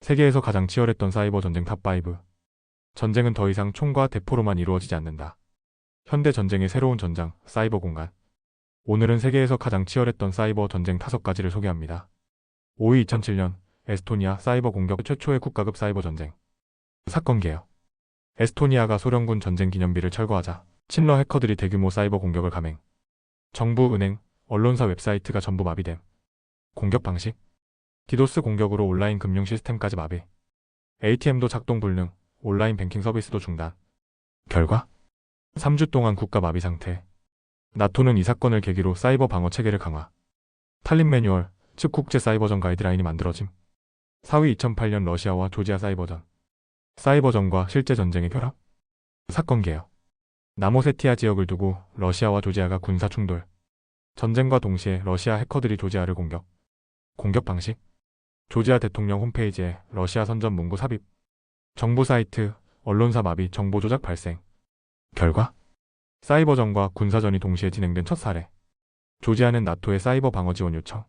세계에서 가장 치열했던 사이버 전쟁 탑5. 전쟁은 더 이상 총과 대포로만 이루어지지 않는다. 현대 전쟁의 새로운 전장, 사이버 공간. 오늘은 세계에서 가장 치열했던 사이버 전쟁 5가지를 소개합니다. 5위 2007년 에스토니아 사이버 공격 최초의 국가급 사이버 전쟁. 사건 개요. 에스토니아가 소련군 전쟁 기념비를 철거하자 친러 해커들이 대규모 사이버 공격을 감행. 정부, 은행, 언론사 웹사이트가 전부 마비됨. 공격 방식. 디도스 공격으로 온라인 금융 시스템까지 마비. ATM도 작동 불능, 온라인 뱅킹 서비스도 중단. 결과 3주 동안 국가 마비 상태. 나토는 이 사건을 계기로 사이버 방어 체계를 강화. 탈린 매뉴얼, 즉 국제 사이버전 가이드라인이 만들어짐. 4위 2008년 러시아와 조지아 사이버전. 사이버전과 실제 전쟁의 결합. 사건 개요. 나모세티아 지역을 두고 러시아와 조지아가 군사 충돌. 전쟁과 동시에 러시아 해커들이 조지아를 공격. 공격 방식. 조지아 대통령 홈페이지에 러시아 선전 문구 삽입. 정부 사이트, 언론사 마비, 정보 조작 발생. 결과 사이버전과 군사전이 동시에 진행된 첫 사례. 조지아는 나토의 사이버 방어 지원 요청.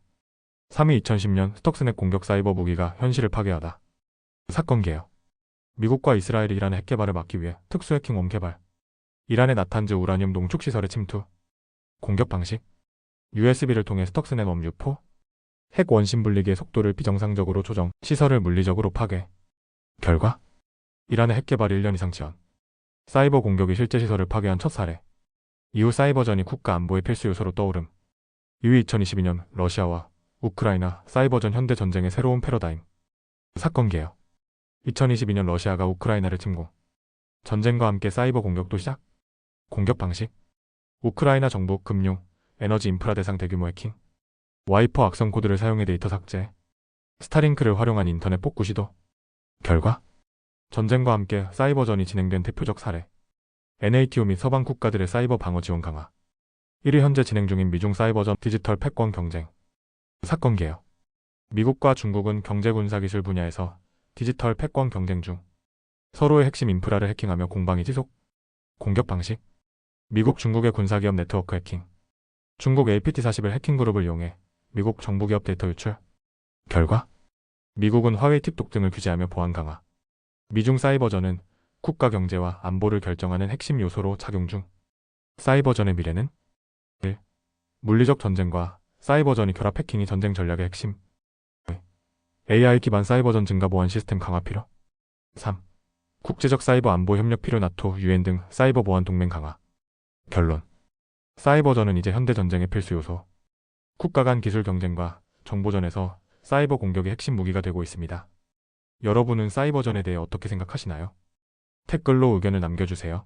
3위 2010년 스톡스넷 공격 사이버 무기가 현실을 파괴하다. 사건 개요. 미국과 이스라엘이 이란의 핵 개발을 막기 위해 특수 해킹 개발. 이란의 나탄즈 우라늄 농축 시설에 침투. 공격 방식. USB를 통해 스톡스넷 유포. 핵 원심 분리기의 속도를 비정상적으로 조정, 시설을 물리적으로 파괴. 결과 이란의 핵 개발 1년 이상 지연. 사이버 공격이 실제 시설을 파괴한 첫 사례. 이후 사이버전이 국가 안보의 필수 요소로 떠오름. 2위 2022년 러시아와 우크라이나 사이버전 현대 전쟁의 새로운 패러다임. 사건 개요. 2022년 러시아가 우크라이나를 침공. 전쟁과 함께 사이버 공격도 시작. 공격 방식. 우크라이나 정부, 금융, 에너지 인프라 대상 대규모 해킹. 와이퍼 악성 코드를 사용해 데이터 삭제. 스타링크를 활용한 인터넷 복구 시도. 결과 전쟁과 함께 사이버전이 진행된 대표적 사례. NATO 및 서방 국가들의 사이버 방어 지원 강화. 1위 현재 진행 중인 미중 사이버전 디지털 패권 경쟁. 사건 개요. 미국과 중국은 경제 군사 기술 분야에서 디지털 패권 경쟁 중. 서로의 핵심 인프라를 해킹하며 공방이 지속. 공격 방식. 미국 중국의 군사기업 네트워크 해킹. 중국 APT-40을 해킹 그룹을 이용해 미국 정부기업 데이터 유출. 결과 미국은 화웨이 틱톡 등을 규제하며 보안 강화. 미중 사이버전은 국가 경제와 안보를 결정하는 핵심 요소로 작용 중. 사이버전의 미래는 1. 물리적 전쟁과 사이버전이 결합. 해킹이 전쟁 전략의 핵심. 2. AI 기반 사이버전 증가 보안 시스템 강화 필요. 3. 국제적 사이버 안보 협력 필요. 나토, UN 등 사이버 보안 동맹 강화. 결론. 사이버전은 이제 현대 전쟁의 필수 요소. 국가 간 기술 경쟁과 정보전에서 사이버 공격의 핵심 무기가 되고 있습니다. 여러분은 사이버전에 대해 어떻게 생각하시나요? 댓글로 의견을 남겨주세요.